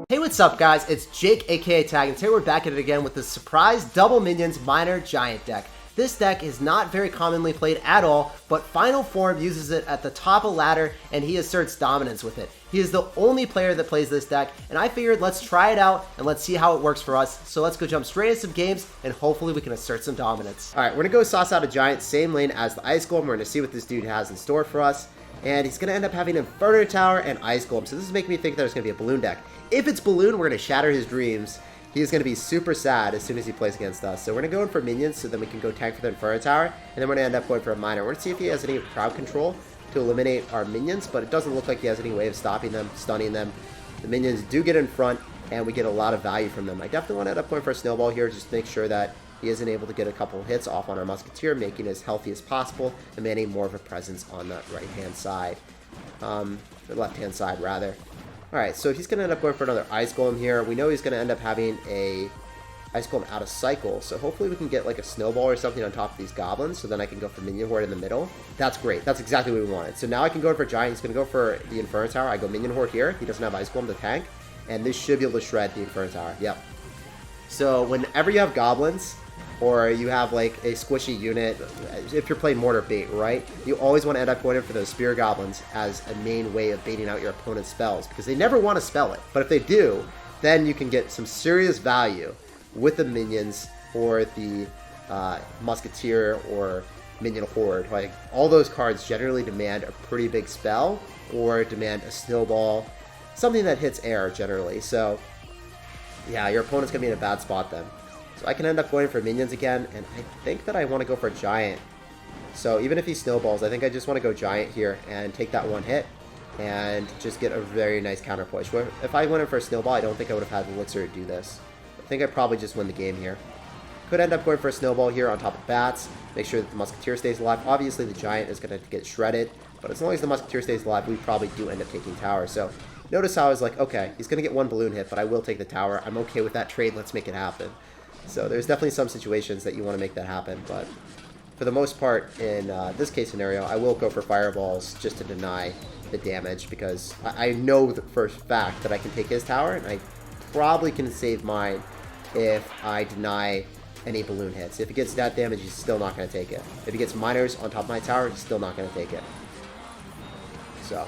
Hey, what's up guys? It's Jake aka Tag, and today we're back at it again with the surprise double minions minor giant deck. This deck is not very commonly played at all, but Final Form uses it at the top of ladder and he asserts dominance with it. He is the only player that plays this deck, and I figured let's try it out and let's see how it works for us. So let's go jump straight into some games and hopefully we can assert some dominance. Alright, we're gonna go sauce out a giant, same lane as the Ice Golem. We're gonna see what this dude has in store for us. And he's going to end up having Inferno Tower and Ice Golem. So this is making me think there's going to be a Balloon deck. If it's Balloon, we're going to shatter his dreams. He's going to be super sad as soon as he plays against us. So we're going to go in for minions so then we can go tank for the Inferno Tower. And then we're going to end up going for a minor. We're going to see if he has any crowd control to eliminate our minions. But it doesn't look like he has any way of stopping them, stunning them. The minions do get in front and we get a lot of value from them. I definitely want to end up going for a Snowball here just to make sure that he isn't able to get a couple hits off on our Musketeer, making it as healthy as possible and manning more of a presence on the right-hand side. The left-hand side, rather. Alright, so he's going to end up going for another Ice Golem here. We know he's going to end up having a Ice Golem out of cycle, so hopefully we can get like a Snowball or something on top of these Goblins, so then I can go for Minion Horde in the middle. That's great. That's exactly what we wanted. So now I can go in for Giant. He's going to go for the Inferno Tower. I go Minion Horde here. He doesn't have Ice Golem to tank, and this should be able to shred the Inferno Tower. Yep. So whenever you have Goblins, or you have like a squishy unit, if you're playing Mortar Bait, right? You always want to end up going in for those Spear Goblins as a main way of baiting out your opponent's spells, because they never want to spell it. But if they do, then you can get some serious value with the minions or the Musketeer or Minion Horde. Like, all those cards generally demand a pretty big spell or demand a Snowball, something that hits air generally. So yeah, your opponent's going to be in a bad spot then. So I can end up going for minions again, and I think that I want to go for giant. So even if he snowballs, I think I just want to go giant here and take that one hit and just get a very nice counter push. If I went in for a snowball, I don't think I would have had the elixir to do this. I think I probably just win the game here. Could end up going for a snowball here on top of bats. Make sure that the Musketeer stays alive. Obviously the giant is going to get shredded, but as long as the Musketeer stays alive, we probably do end up taking tower. So notice how I was like, okay, he's going to get one balloon hit, but I will take the tower. I'm okay with that trade. Let's make it happen. So there's definitely some situations that you want to make that happen, but for the most part, in this case scenario, I will go for fireballs just to deny the damage, because I know for a fact that I can take his tower, and I probably can save mine if I deny any balloon hits. If he gets that damage, he's still not going to take it. If he gets miners on top of my tower, he's still not going to take it. So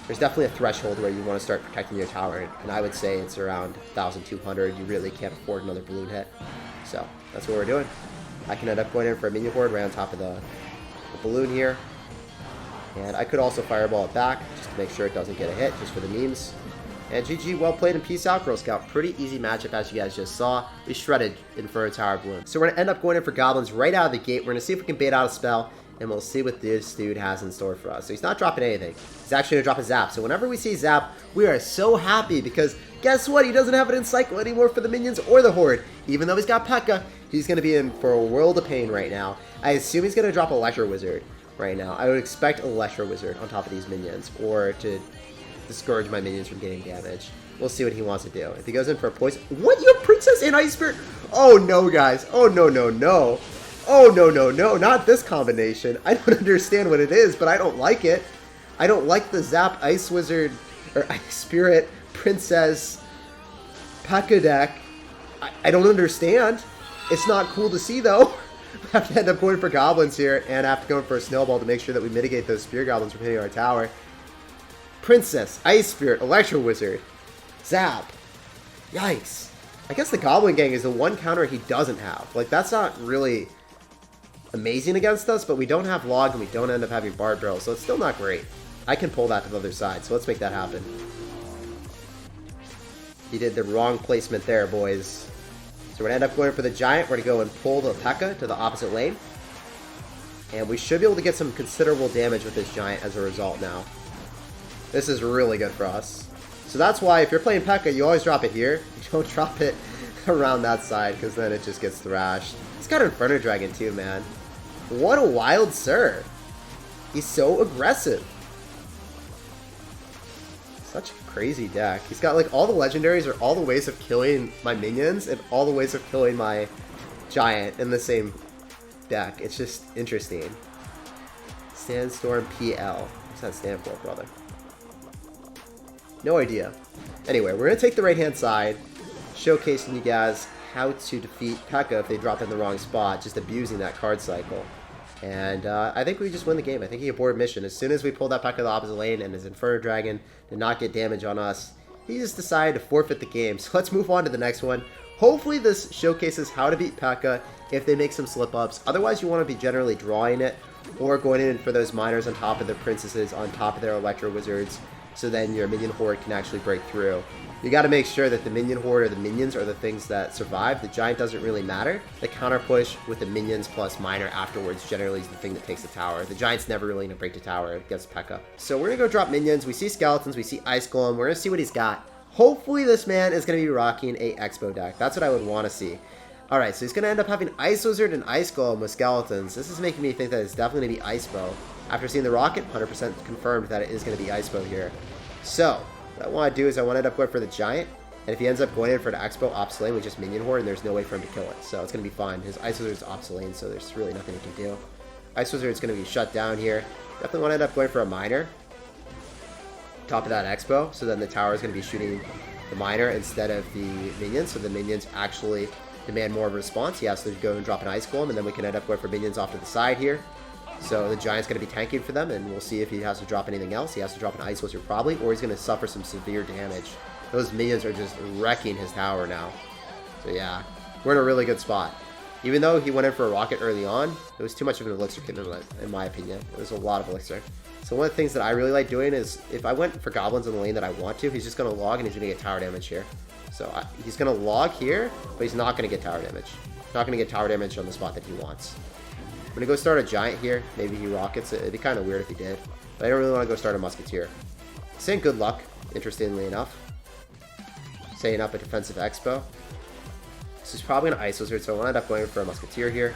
there's definitely a threshold where you want to start protecting your tower, and I would say it's around 1,200. You really can't afford another balloon hit. So that's what we're doing. I can end up going in for a Minion Horde right on top of the balloon here. And I could also fireball it back just to make sure it doesn't get a hit, just for the memes. And GG, well played and peace out, Girl Scout. Pretty easy matchup, as you guys just saw. We shredded Inferno Tower Balloon. So we're going to end up going in for Goblins right out of the gate. We're going to see if we can bait out a spell, and we'll see what this dude has in store for us. So he's not dropping anything. He's actually going to drop a Zap. So whenever we see Zap, we are so happy, because guess what? He doesn't have it in cycle anymore for the minions or the Horde. Even though he's got P.E.K.K.A, he's going to be in for a world of pain right now. I assume he's going to drop a Electro Wizard right now. I would expect a Electro Wizard on top of these minions, or to discourage my minions from getting damage. We'll see what he wants to do. If he goes in for a poison... What? You have Princess and Ice Spirit? Oh no, guys. Oh no, no, no. Oh, no, no, no, not this combination. I don't understand what it is, but I don't like it. I don't like the Zap Ice Wizard, or Ice Spirit, Princess, P.E.K.K.A deck. I don't understand. It's not cool to see, though. I have to end up going for Goblins here, and I have to go in for a Snowball to make sure that we mitigate those Spear Goblins from hitting our tower. Princess, Ice Spirit, Electro Wizard, Zap. Yikes. I guess the Goblin Gang is the one counter he doesn't have. Like, that's not really amazing against us, but we don't have Log and we don't end up having Bard Barrel, so it's still not great. I can pull that to the other side, so let's make that happen. He did the wrong placement there, boys. So we're going to end up going for the Giant. We're going to go and pull the P.E.K.K.A to the opposite lane. And we should be able to get some considerable damage with this Giant as a result now. This is really good for us. So that's why if you're playing P.E.K.K.A, you always drop it here. You don't drop it around that side, because then it just gets thrashed. He's got Inferno Dragon too, man. What a wild Sir. He's so aggressive. Such a crazy deck. He's got like all the legendaries or all the ways of killing my minions and all the ways of killing my giant in the same deck. It's just interesting. Sandstorm PL. What's that stand for, brother? No idea. Anyway, we're going to take the right-hand side, showcasing you guys how to defeat P.E.K.K.A if they drop in the wrong spot, just abusing that card cycle. And I think we just win the game. I think he aborted mission. As soon as we pulled that P.E.K.K.A to the opposite lane and his Inferno Dragon did not get damage on us, he just decided to forfeit the game. So let's move on to the next one. Hopefully this showcases how to beat P.E.K.K.A if they make some slip-ups. Otherwise, you want to be generally drawing it or going in for those miners on top of their princesses, on top of their Electro Wizards, so then your minion horde can actually break through. You got to make sure that the minion horde or the minions are the things that survive. The giant doesn't really matter. The counter push with the minions plus miner afterwards generally is the thing that takes the tower. The giant's never really going to break the tower against P.E.K.K.A. So we're going to go drop minions. We see skeletons. We see Ice Golem. We're going to see what he's got. Hopefully this man is going to be rocking a Expo deck. That's what I would want to see. Alright, so he's going to end up having Ice Wizard and Ice Golem with skeletons. This is making me think that it's definitely going to be Iceboat. After seeing the rocket, 100% confirmed that it is going to be Iceboat here. So, what I want to do is I want to end up going for the giant. And if he ends up going in for the Expo opposite with just minion horde, and there's no way for him to kill it. So it's going to be fine. His Ice Wizard is opposite, so there's really nothing he can do. Ice Wizard is going to be shut down here. Definitely want to end up going for a miner. Top of that Expo, so then the tower is going to be shooting the miner instead of the minions. So the minions actually demand more of a response. He has to go and drop an Ice Golem, and then we can end up going for minions off to the side here. So the giant's going to be tanking for them, and we'll see if he has to drop anything else. He has to drop an Ice Wizard probably, or he's going to suffer some severe damage. Those minions are just wrecking his tower now. So yeah, we're in a really good spot. Even though he went in for a rocket early on, it was too much of an elixir kit in my opinion. It was a lot of elixir. So one of the things that I really like doing is, if I went for goblins in the lane that I want to, he's just going to log and he's going to get tower damage here. So he's going to log here, but he's not going to get tower damage. He's not going to get tower damage on the spot that he wants. I'm going to go start a giant here. Maybe he rockets it. It'd be kind of weird if he did. But I don't really want to go start a musketeer. Saying good luck, interestingly enough. Setting up a defensive Expo. This is probably an Ice Wizard, so I will end up going for a musketeer here.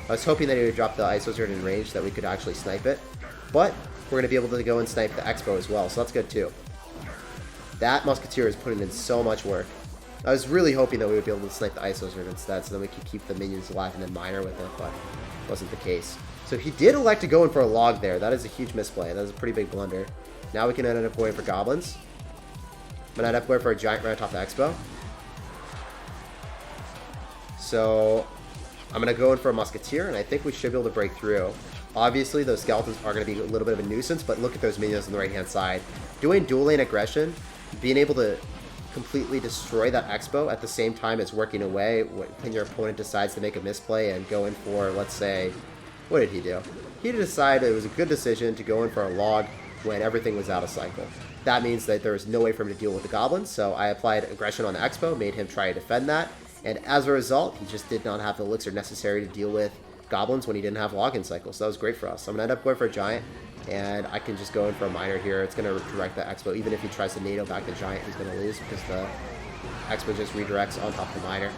I was hoping that he would drop the Ice Wizard in range, that we could actually snipe it. But we're going to be able to go and snipe the Expo as well, so that's good too. That musketeer is putting in so much work. I was really hoping that we would be able to snipe the Ice Wizard instead, so then we could keep the minions alive and then miner with it, but it wasn't the case. So he did elect to go in for a log there. That is a huge misplay. That is a pretty big blunder. Now we can end up going for goblins. I'm going to end up going for a giant right on top of the Expo. So I'm going to go in for a musketeer, and I think we should be able to break through. Obviously, those skeletons are going to be a little bit of a nuisance, but look at those minions on the right-hand side. Doing dual lane aggression, being able to completely destroy that Expo at the same time as working away when your opponent decides to make a misplay and go in for, let's say, what did he do? He decided it was a good decision to go in for a log when everything was out of cycle. That means that there was no way for him to deal with the goblins, so I applied aggression on the Expo, made him try to defend that, and as a result, he just did not have the elixir necessary to deal with goblins when he didn't have login cycle, so that was great for us. So I'm going to end up going for a giant, and I can just go in for a miner here. It's going to redirect the Expo. Even if he tries to NATO back the giant, he's going to lose because the Expo just redirects on top of the miner.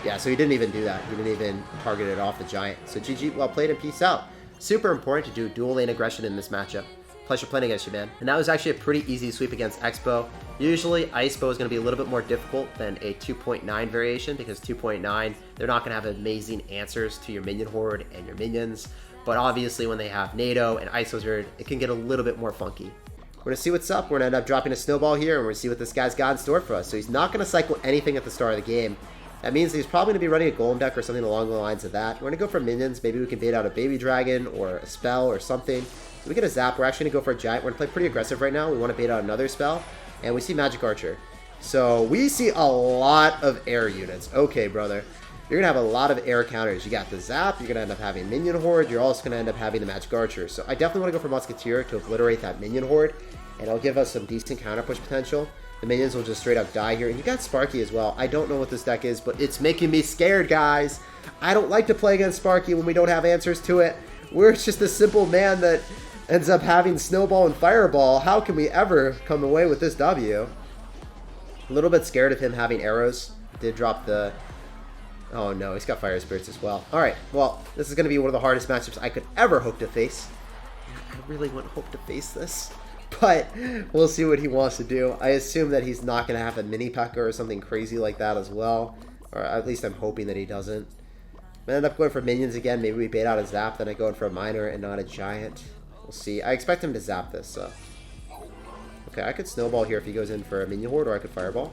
Yeah, so he didn't even do that. He didn't even target it off the giant. So GG, well played, and peace out. Super important to do dual lane aggression in this matchup. Pleasure playing against you, man. And that was actually a pretty easy sweep against Expo. Usually, Iceboat is going to be a little bit more difficult than a 2.9 variation, because 2.9, they're not going to have amazing answers to your minion horde and your minions. But obviously, when they have NATO and Ice Wizard, it can get a little bit more funky. We're going to see what's up. We're going to end up dropping a snowball here, and we're going to see what this guy's got in store for us. So he's not going to cycle anything at the start of the game. That means he's probably going to be running a golem deck or something along the lines of that. We're going to go for minions. Maybe we can bait out a baby dragon or a spell or something. So we get a zap. We're actually going to go for a giant. We're going to play pretty aggressive right now. We want to bait out another spell. And we see Magic Archer. So we see a lot of air units. Okay, brother. You're going to have a lot of air counters. You got the zap. You're going to end up having Minion Horde. You're also going to end up having the Magic Archer. So I definitely want to go for Musketeer to obliterate that Minion Horde. And it'll give us some decent counter push potential. The minions will just straight up die here. And you got Sparky as well. I don't know what this deck is, but it's making me scared, guys. I don't like to play against Sparky when we don't have answers to it. We're just a simple man that ends up having Snowball and Fireball. How can we ever come away with this W? A little bit scared of him having arrows. Did drop the... Oh no, he's got Fire Spirits as well. Alright, well, this is going to be one of the hardest matchups I could ever hope to face. I really wouldn't hope to face this. But we'll see what he wants to do. I assume that he's not going to have a mini P.E.K.K.A or something crazy like that as well. Or at least I'm hoping that he doesn't. I'm going to end up going for minions again. Maybe we bait out a zap, then I go in for a miner and not a giant. We'll see. I expect him to zap this, so... Okay, I could snowball here if he goes in for a minion horde, or I could fireball.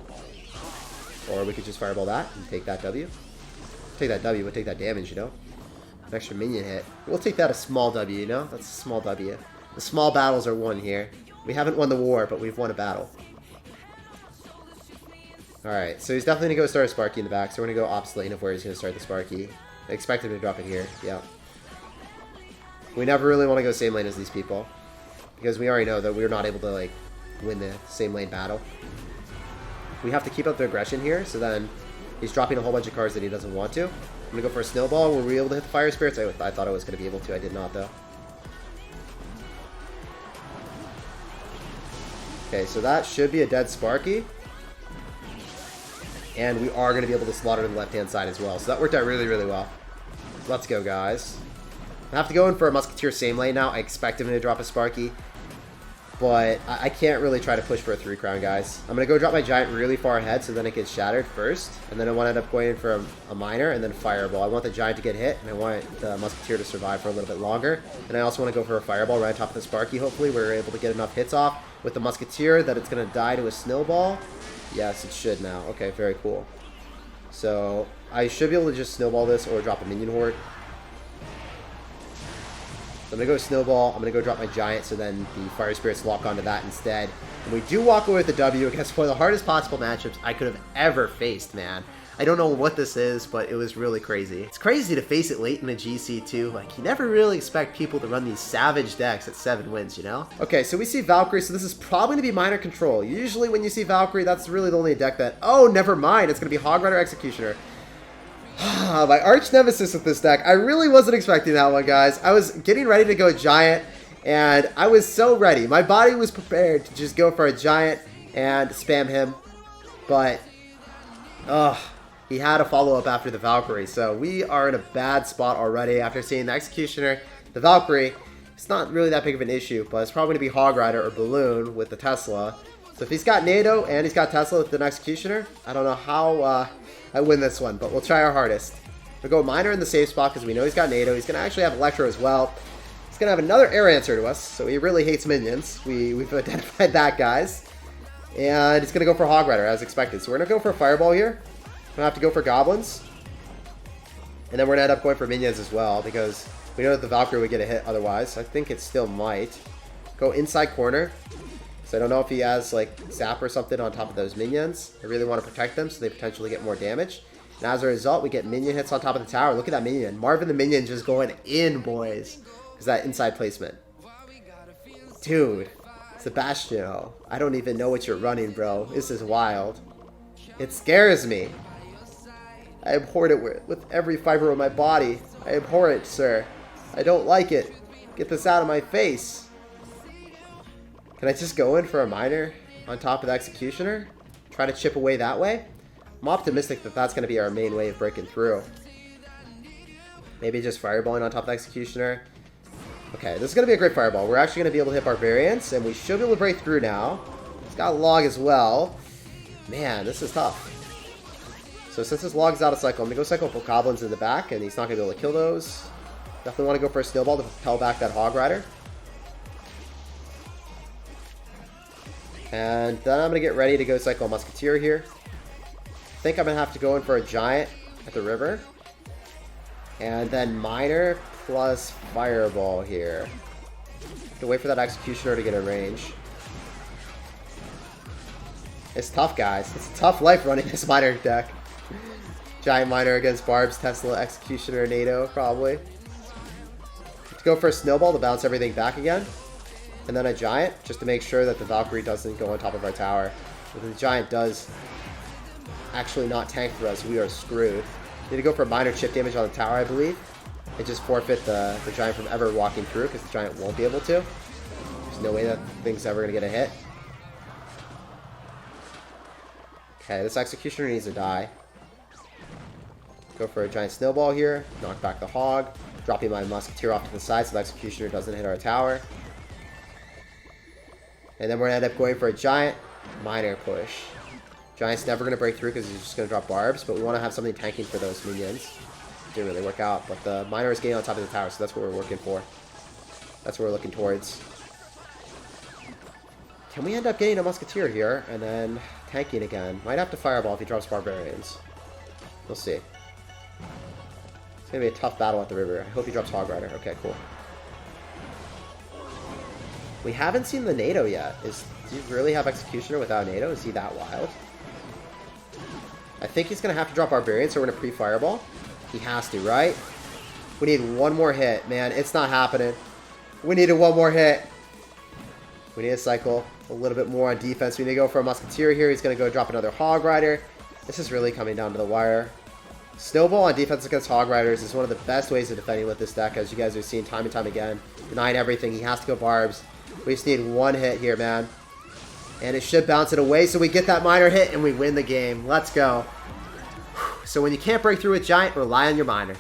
Or we could just fireball that and take that W. Take that W, but take that damage, you know? An extra minion hit. We'll take that a small W, you know? That's a small W. The small battles are won here. We haven't won the war, but we've won a battle. Alright, so he's definitely going to go start a Sparky in the back, so we're going to go opposite lane of where he's going to start the Sparky. I expect him to drop it here, yeah. We never really want to go same lane as these people, because we already know that we're not able to, like, win the same lane battle. We have to keep up the aggression here, so then he's dropping a whole bunch of cards that he doesn't want to. I'm going to go for a snowball. Were we able to hit the fire spirits? I thought I was going to be able to. I did not, though. Okay, so that should be a dead Sparky. And we are going to be able to slaughter the left-hand side as well. So that worked out really, really well. Let's go, guys. I have to go in for a Musketeer same lane now. I expect him to drop a Sparky. But I can't really try to push for a 3-crown, guys. I'm going to go drop my Giant really far ahead so then it gets shattered first. And then I want to end up going in for a Miner and then Fireball. I want the Giant to get hit, and I want the Musketeer to survive for a little bit longer. And I also want to go for a Fireball right on top of the Sparky. Hopefully we're able to get enough hits off with the Musketeer that it's going to die to a Snowball. Yes, it should now. Okay, very cool. So I should be able to just Snowball this or drop a Minion Horde. So I'm going to go Snowball, I'm going to go drop my Giant, so then the Fire Spirits lock onto that instead. And we do walk away with the W against one of the hardest possible matchups I could have ever faced, man. I don't know what this is, but it was really crazy. It's crazy to face it late in a GC too. Like, you never really expect people to run these savage decks at 7 wins, you know? Okay, so we see Valkyrie, so this is probably going to be Minor Control. Usually when you see Valkyrie, that's really the only deck that... Oh, never mind, it's going to be Hog Rider Executioner. My arch nemesis with this deck. I really wasn't expecting that one, guys. I was getting ready to go Giant, and I was so ready. My body was prepared to just go for a Giant and spam him, but he had a follow-up after the Valkyrie, so we are in a bad spot already after seeing the Executioner. The Valkyrie, it's not really that big of an issue, but it's probably going to be Hog Rider or Balloon with the Tesla. So if he's got NATO and he's got Tesla with an Executioner, I don't know how I win this one, but we'll try our hardest. We'll go Miner in the safe spot because we know he's got NATO. He's going to actually have Electro as well. He's going to have another Air Answer to us, so he really hates minions. We've identified that, guys. And he's going to go for Hog Rider as expected. So we're going to go for a Fireball here. We're going to have to go for Goblins. And then we're going to end up going for minions as well because we know that the Valkyrie would get a hit otherwise. I think it still might. Go inside corner. So I don't know if he has like Zap or something on top of those minions. I really want to protect them so they potentially get more damage. And as a result, we get minion hits on top of the tower. Look at that minion. Marvin the minion just going in, boys. Is that inside placement? Dude, Sebastian, I don't even know what you're running, bro. This is wild. It scares me. I abhor it with every fiber of my body. I abhor it, sir. I don't like it. Get this out of my face. Can I just go in for a Miner on top of the Executioner? Try to chip away that way? I'm optimistic that that's going to be our main way of breaking through. Maybe just Fireballing on top of the Executioner. Okay, this is going to be a great Fireball. We're actually going to be able to hit Barbarians, and we should be able to break through now. It's got a Log as well. Man, this is tough. So since this Log is out of cycle, I'm going to go cycle for Goblins in the back, and he's not going to be able to kill those. Definitely want to go for a Snowball to propel back that Hog Rider. And then I'm going to get ready to go cycle a Musketeer here. I think I'm going to have to go in for a Giant at the river. And then Miner plus Fireball here. Have to wait for that Executioner to get in range. It's tough, guys. It's a tough life running this Miner deck. Giant Miner against Barbs, Tesla, Executioner, NATO, probably. Let's go for a Snowball to bounce everything back again. And then a Giant, just to make sure that the Valkyrie doesn't go on top of our tower. If the Giant does actually not tank for us, we are screwed. Need to go for minor chip damage on the tower, I believe. And just forfeit the Giant from ever walking through, because the Giant won't be able to. There's no way that thing's ever going to get a hit. Okay, this Executioner needs to die. Go for a Giant Snowball here. Knock back the Hog. Dropping my Musketeer off to the side so the Executioner doesn't hit our tower. And then we're going to end up going for a Giant Miner push. Giant's never going to break through because he's just going to drop Barbs, but we want to have something tanking for those minions. Didn't really work out, but the Miner is getting on top of the tower, so that's what we're working for. That's what we're looking towards. can we end up getting a Musketeer here and then tanking again? Might have to Fireball if he drops Barbarians. We'll see. It's going to be a tough battle at the river. I hope he drops Hog Rider. Okay, cool. We haven't seen the NATO yet. Do you really have Executioner without NATO? Is he that wild? I think he's going to have to drop Barbarian, so we're going to pre-Fireball. He has to, right? We need one more hit, man. It's not happening. We needed one more hit. We need to cycle a little bit more on defense. We need to go for a Musketeer here. He's going to go drop another Hog Rider. This is really coming down to the wire. Snowball on defense against Hog Riders is one of the best ways of defending with this deck, as you guys have seen time and time again. Denying everything. He has to go Barbs. We just need one hit here, man. And it should bounce it away, so we get that minor hit and we win the game. Let's go. So when you can't break through with Giant, rely on your minor.